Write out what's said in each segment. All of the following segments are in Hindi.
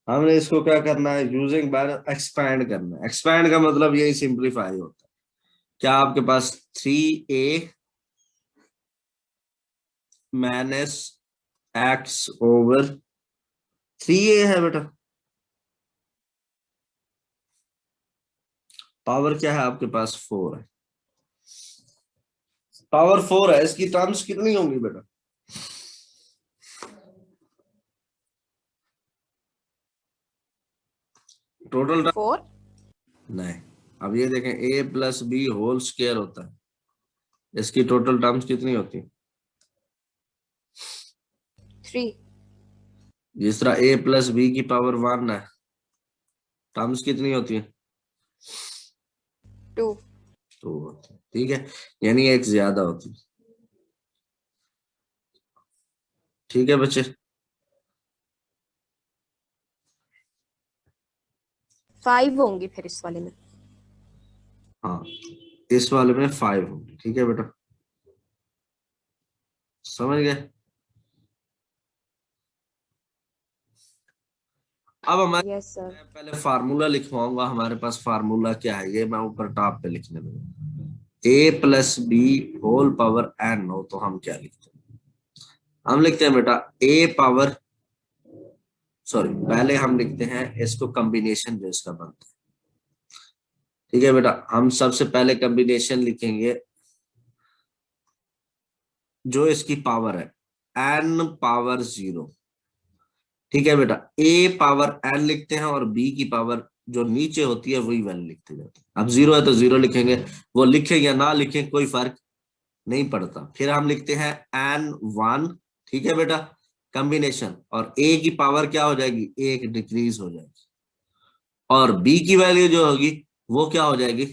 हमने इसको क्या करना है, यूजिंग बैलेंस एक्सपैंड करना है। एक्सपैंड का मतलब यही सिंप्लीफाई होता है। क्या आपके पास 3a minus x over 3a है बेटा। पावर क्या है आपके पास, 4 है। पावर 4 है, इसकी टर्म्स कितनी होंगी बेटा? Total term 4। नहीं, अब ये देखें a plus b whole square होता है, इसकी टोटल टर्म्स कितनी होती है? 3। जिस तरह a प्लस बी की पावर 1 है, टर्म्स कितनी होती है? 2। तो होती है, ठीक है, यानी एक ज्यादा होती है। ठीक है बच्चे। 5 होंगी फिर इस वाले में। हाँ, इस वाले में 5 होंगी, ठीक है बेटा, समझ गए? अब हमारे, यस सर। मैं पहले फार्मूला लिखवाऊंगा। हमारे पास फार्मूला क्या है, ये मैं ऊपर टॉप पे लिखने लगा। a plus b whole power n हो तो हम क्या लिखते हैं? हम लिखते हैं बेटा a पावर, सॉरी, पहले हम लिखते हैं इसको कॉम्बिनेशन जो इसका बनता है। ठीक है बेटा, हम सबसे पहले कॉम्बिनेशन लिखेंगे जो इसकी पावर है n पावर 0। ठीक है बेटा, a पावर n लिखते हैं और b की पावर जो नीचे होती है वही वैल्यू लिखते जाते हैं। अब 0 है तो 0 लिखेंगे, वो लिखे या ना लिखे कोई फर्क नहीं पड़ता। फिर हम लिखते हैं n1। ठीक है बेटा, कॉम्बिनेशन, और a की पावर क्या हो जाएगी, एक डिक्रीज हो जाएगी, और b की वैल्यू जो होगी वो क्या हो जाएगी,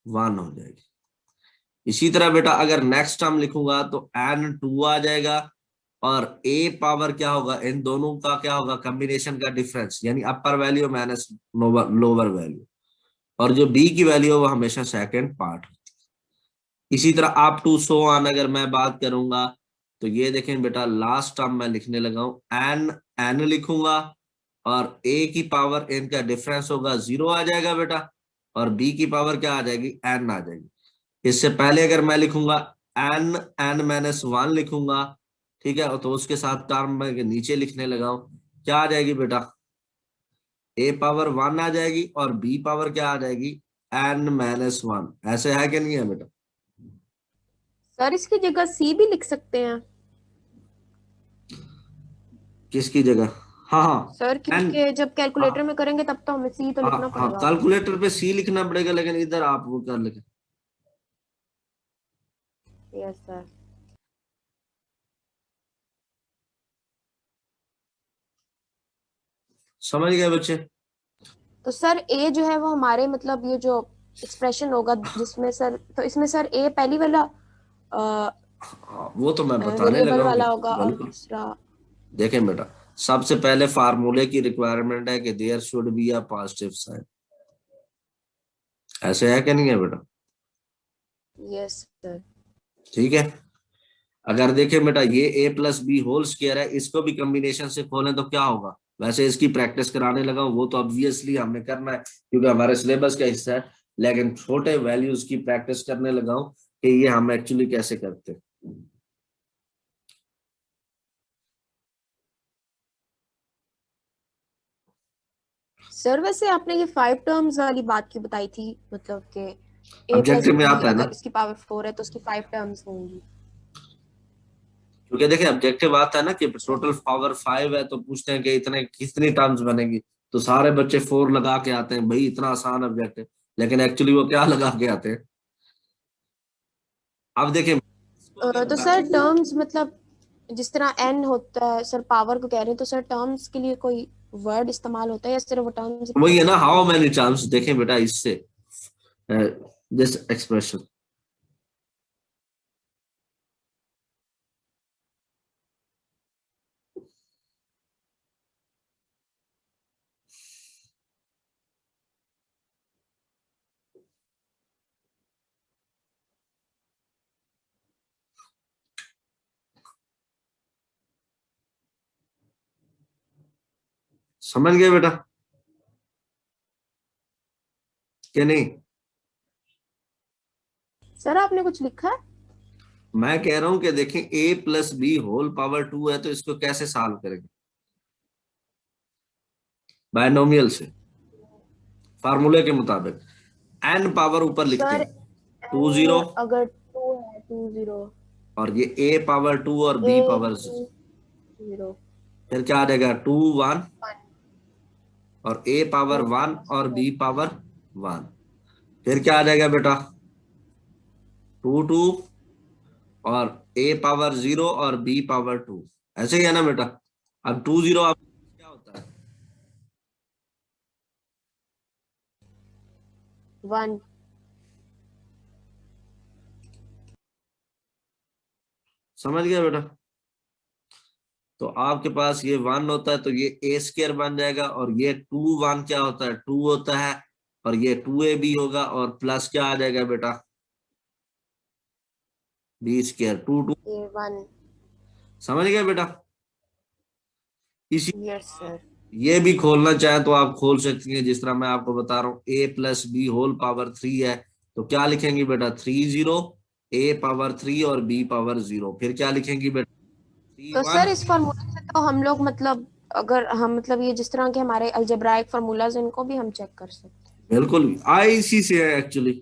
1 हो जाएगी। इसी तरह बेटा अगर नेक्स्ट टर्म लिखूंगा तो n2 आ जाएगा, और a पावर क्या होगा, इन दोनों का क्या होगा, कॉम्बिनेशन का डिफरेंस, यानी अपर वैल्यू माइनस लोअर वैल्यू, और जो b की वैल्यू है वो हमेशा सेकंड पार्ट होती है। इसी तरह अप टू सो ऑन अगर मैं बात करूंगा तो ये देखें बेटा, लास्ट टर्म मैं लिखने लगा हूं, n लिखूंगा, और a की पावर इनका डिफरेंस होगा 0 आ जाएगा बेटा, और b की पावर क्या आ जाएगी, n आ जाएगी। इससे पहले अगर मैं लिखूंगा n माइनस 1 लिखूंगा, ठीक है, तो उसके साथ टर्म में नीचे लिखने लगा हूं, क्या आ जाएगी बेटा, a पावर 1 आ जाएगी, और b पावर क्या आ जाएगी, n-1। ऐसे है कि नहीं है बेटा? सर इसकी जगह सी भी लिख सकते हैं किसकी जगह? हाँ सर, हाँ n, क्योंकि जब कैलकुलेटर हाँ में करेंगे तब तो हमें सी तो लिखना हाँ हाँ, पड़ेगा। कैलकुलेटर पे c लिखना पड़ेगा, लेकिन इधर आप वो कर लिखे। Yes sir. समझ गए बच्चे? तो सर ए जो है वो हमारे मतलब ये जो एक्सप्रेशन होगा जिसमें सर, तो इसमें सर ए पहली वाला हाँ, वो तो मैं बताने वेरिएबल लगा हूँ, वाला होगा और बिल्कुल। दूसरा। देखें बेटा, सबसे पहले फार्मूले की रिक्वायरमेंट है कि there should be a positive sign. ऐसे है कि नहीं है बेटा? Yes sir. ठीक है, अगर देखें बेटा ये a plus b whole square है, इसको भी कॉम्बिनेशन से खोलें तो क्या होगा? वैसे इसकी प्रैक्टिस कराने लगा हूं, वो तो ऑब्वियसली हमने करना है क्योंकि हमारे सिलेबस का हिस्सा है, लेकिन छोटे वैल्यूज की प्रैक्टिस करने लगा हूं कि ये हम एक्चुअली कैसे करते हैं। सर वैसे आपने ये 5 टर्म्स वाली बात क्यों बताई थी, मतलब कि ए प्लस ऑब्जेक्टिव में बी आता है ना, अगर इसकी पावर 4 है तो उसकी 5 टर्म्स होंगी। क्योंकि देखिए ऑब्जेक्टिव आता है ना कि सर टोटल पावर 5 है, तो पूछते हैं कि इतने कितनी टर्म्स बनेगी, तो सारे बच्चे 4 लगा के आते हैं, भाई इतना आसान ऑब्जेक्टिव, लेकिन एक्चुअली वो क्या लगा के आते हैं। अब देखिए इसको अगर तो सर टर्म्स मतलब जिस तरह एन होता है सर, पावर को कह रहे हैं, तो सर टर्म्स के लिए कोई वर्ड इस्तेमाल होता है या सिर्फ वो टर्म्स वही है रिप्रेजेंट ना, करते हाउ हैं? मेनी टर्म्स, देखें बेटा इससे दिस एक्सप्रेशन, समझ गए बेटा कि नहीं? सर आपने कुछ लिखा है? मैं कह रहा हूं कि देखें a plus b whole power 2 है, तो इसको कैसे सॉल्व करेंगे? बायनोमियल से, फार्मूले के मुताबिक। n पावर ऊपर लिखते सर हैं 2 0, अगर 2 है 2 0 और ये a पावर 2 और b ए पावर, 0 फिर क्या आ जाएगा 2 1, 1 और a पावर 1 और 0 b पावर 1, फिर क्या आ जाएगा बेटा 2 2, और a पावर 0 और b पावर 2। ऐसे ही है ना बेटा? अब 2 0 आप क्या होता है? 1 समझ गया बेटा? तो आपके पास ये 1 होता है तो ये a स्क्वायर बन जाएगा, और ये 2 1 क्या होता है 2 होता है, और ये 2ab होगा, और प्लस क्या आ जाएगा बेटा b स्क्वायर 2 2। ए 1। समझ गया बेटा? इसी यस सर। ये भी खोलना चाहे तो आप खोल सकती हैं, जिस तरह मैं आपको बता रहा हूँ a plus b whole power 3 है, तो क्या लिखेंगी बेटा 3 0, a पावर 3 और b पावर 0, फिर क्या लिखेंगी बेटा 3 तो 1। सर इस फॉर्मूले से तो हम लोग मतलब अगर हम मतलब ये जिस तरह के हमारे अलजेब्राइक फार्मूलाज इनको भी हम चेक कर सकते हैं। बिल्कुल आए इसी से है एक्चुअली,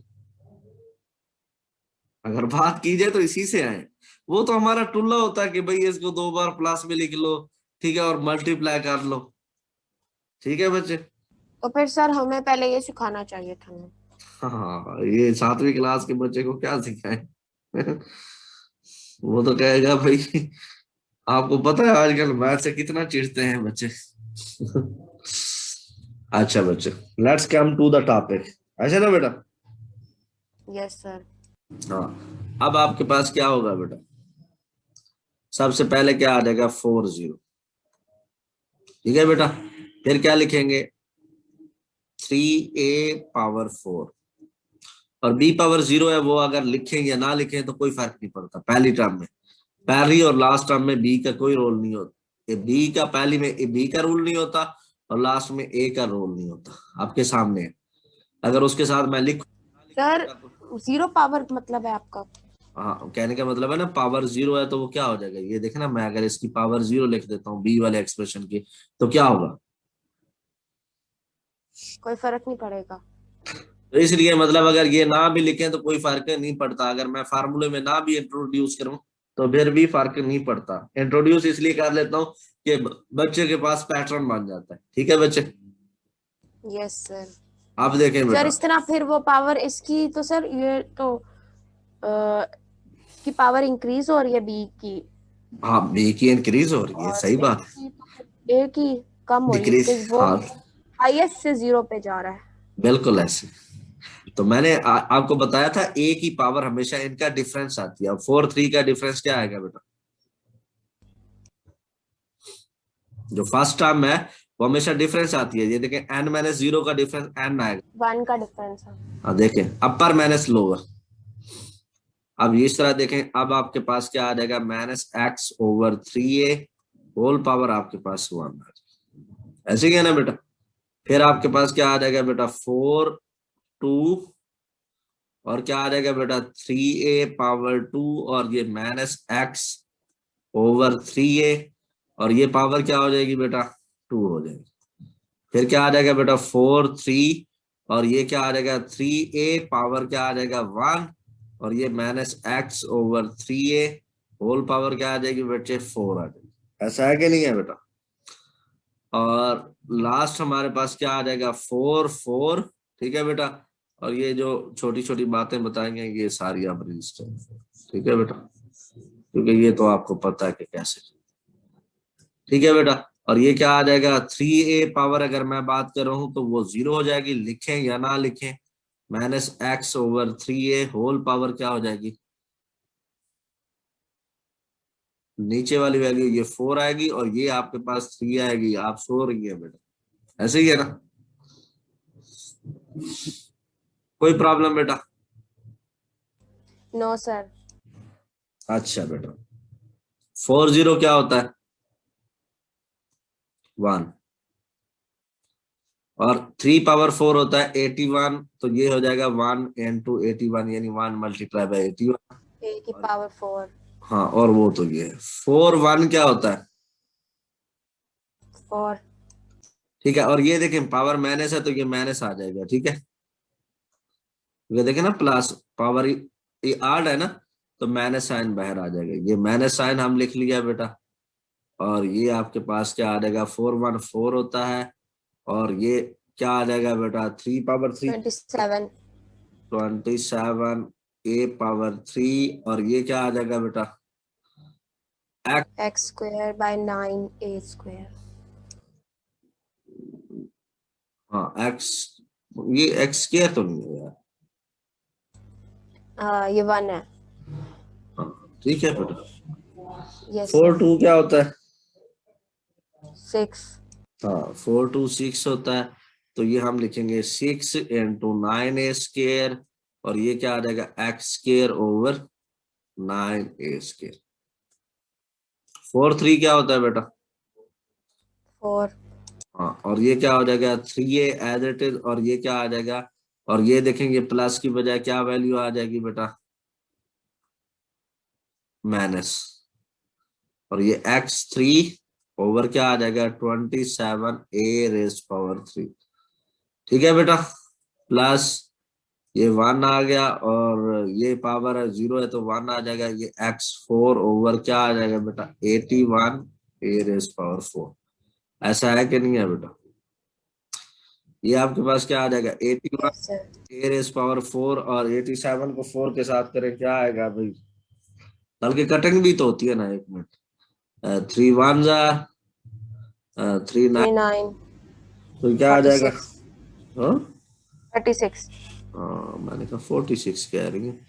अगर बात की जाए तो इसी से आए। वो तो हमारा टुल्ला होता है कि भाई इसको 2 बार प्लस में लिख लो, ठीक है, और मल्टीप्लाई कर लो। ठीक है बच्चे? तो फिर सर हमें पहले ये सिखाना चाहिए था हमें। हाँ, ये 7वीं क्लास के बच्चे को क्या सिखाए? वो तो कहेगा भाई, आपको पता है आजकल मैथ से कितना चिढ़ते हैं बच्चे। अच्छा बच्चे, let's come to the topic. ऐसे ना बेटा? Yes sir. हाँ, अब आपके पास क्या होगा बेटा? सबसे पहले क्या आ जाएगा 4 0, ठीक है बेटा? फिर क्या लिखेंगे 3a पावर 4, और b पावर 0 है, वो अगर लिखें या ना लिखें तो कोई फर्क नहीं पड़ता। पहली टर्म में, पहली और लास्ट टर्म में b का कोई रोल नहीं होता। b का पहली में b का रूल नहीं होता, और लास्ट में a का रोल नहीं होता। आपके सामने है। अगर उसके साथ मैं लिख सर 0 पावर मतलब है आपका? हाँ, कहने का मतलब है ना पावर 0 है तो वो क्या हो जाएगा, ये देखना, मैं अगर इसकी पावर 0 लिख देता हूँ b वाले एक्सप्रेशन की, तो क्या होगा? कोई फर्क नहीं पड़ेगा। तो इसलिए मतलब अगर ये ना भी लिखें तो कोई फर्क नहीं पड़ता। अगर मैं फार्मूले में ना भी इंट्रोड्यूस करूं तो फिर भी फर्क नहीं पड़ता। इंट्रोड्यूस इसलिए कर लेता हूं कि बच्चे के पास पैटर्न बन जाता है। ठीक है बच्चे? Yes sir. आप देखें सर बेटा, इस तरह फिर वो पावर इसकी तो सर ये तो इसकी पावर इंक्रीज हो रही है बी की, हाँ बी की इंक्रीज हो रही है, और सही ए बात की तो फिर ए की कम हो रही है डिक्रीज, बिकॉज वो हाँ हाईएस्ट से 0 पे जा रहा है। बिल्कुल ऐसे। तो मैंने आपको बताया था ए की पावर हमेशा इनका डिफरेंस आती है। अब 4 3 का डिफरेंस क्या आएगा बेटा? जो फर्स्ट टर्म है वो हमेशा डिफरेंस आती है। ये देखें n माइनस 0 का डिफरेंस n आएगा। 1 का डिफरेंस है। हाँ देखें, अपर माइनस लोअर। अब इस तरह देखें, अब आपके पास क्या आ जाएगा minus x over 3a whole power आपके पास 1 आ जाएगा। ऐसे ही है ना बेटा? फिर आपके पास क्या आ जाएगा बेटा 4 2, और क्या आ जाएगा बेटा 3a पावर 2, और ये माइनस एक्स ओवर 3a, और ये पावर क्या हो जाएगी बेटा 2 हो जाएगी। फिर क्या आ जाएगा बेटा 4 3, और ये क्या आ जाएगा 3a पावर क्या आ जाएगा 1, और ये minus x over 3a whole power क्या आ जाएगी बच्चे 4 आ जाएगी। ऐसा है कि नहीं है बेटा? और लास्ट हमारे पास क्या आ जाएगा 4 4, ठीक है बेटा? और ये जो छोटी छोटी बातें बताएंगे ये सारी आप रजिस्टर, ठीक है बेटा? क्योंकि ये तो आपको पता है कि कैसे। ठीक है बेटा? और ये क्या आ जाएगा 3a पावर, अगर मैं बात कर रहा हूं तो वो 0 हो जाएगी, लिखें या ना लिखें। Minus x over 3a whole power क्या हो जाएगी, नीचे वाली वैल्यू ये 4 आएगी, और ये आपके पास 3 आएगी। आप सो रही है बेटा, ऐसे ही है ना? कोई प्रॉब्लम बेटा? No sir. अच्छा बेटा, 4 0 क्या होता है 1, और 3 पावर 4 होता है 81, तो ये हो जाएगा 1 into 81 यानी 1 मल्टीप्लाई बाई 81। ए की पावर 4। हाँ, और वो तो ये 4 1 क्या होता है, 4। ठीक है। और ये देखें पावर माइनस है तो ये माइनस आ जाएगा, ठीक है। ये देखें ना, प्लस पावर ये आड है ना, तो माइनस साइन बाहर आ जाएगा, ये माइनस साइन हम लिख लिया बेटा। और ये आपके पास क्या आ जाएगा, 4 1 4 होता है। और ये क्या आ जाएगा बेटा, 3 पावर 3 27 27 ए पावर 3। और ये क्या आ जाएगा बेटा, x square by 9 a square. हाँ एक्स, ये एक्स स्क्वायर तो नहीं है यार। ये 1 है। हाँ, ठीक है बेटा। यस 4 2 क्या होता है, 6। हाँ 4 2 6 होता है। तो ये हम लिखेंगे 6 into 9 a स्क्वायर। और ये क्या आ जाएगा, x square over 9 a square. 4 3 क्या होता है बेटा, 4। हाँ। और ये क्या हो जाएगा, 3a एज इट इज। और ये क्या आ जाएगा, और ये देखेंगे प्लस की बजाय क्या वैल्यू आ जाएगी बेटा, माइनस। और ये x3 ओवर क्या आ जाएगा, 27 a⁻³ ठीक है बेटा। प्लस ये 1 आ गया, और ये पावर है 0 है तो 1 आ जाएगा। ये x4 ओवर क्या आ जाएगा बेटा, 81 a⁻⁴। ऐसा है कि नहीं है बेटा। ये आपके पास क्या आ जाएगा, 81 यस सर। a⁻⁴। और 87 को 4 के साथ करें क्या आएगा भाई, बल्कि कटिंग भी तो होती है ना, 1 मिनट। 3 1 जा 3 9, 39 तो क्या आ जाएगा, 46 हाँ 36। हाँ मैंने कहा 46 कह रही है।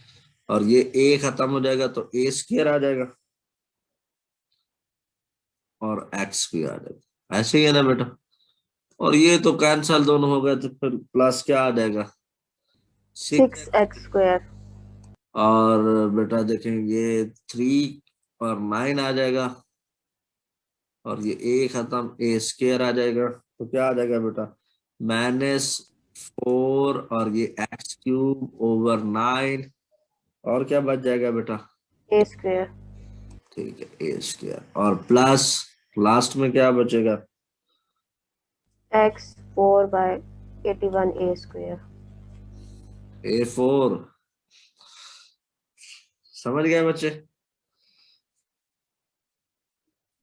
और ये ए खत्म हो जाएगा तो ए स्क्वायर आ जाएगा, और एक्स भी आ जाएगा। ऐसे ही है ना बेटा। और ये तो कैंसल दोनों हो गए, तो फिर प्लस क्या आ जाएगा, 6। 6x square. और बेटा देखें ये 3 और 9 आ जाएगा। और ये ए खत्म, ए स्क्वायर आ जाएगा। तो क्या आ जाएगा बेटा, -4। और ये x³ ओवर 9। और क्या बच जाएगा बेटा, a स्क्वायर। ठीक है ए स्क्वायर। और प्लस लास्ट में क्या बचेगा, x 4 bye 81 a square. A4। समझ गए बच्चे।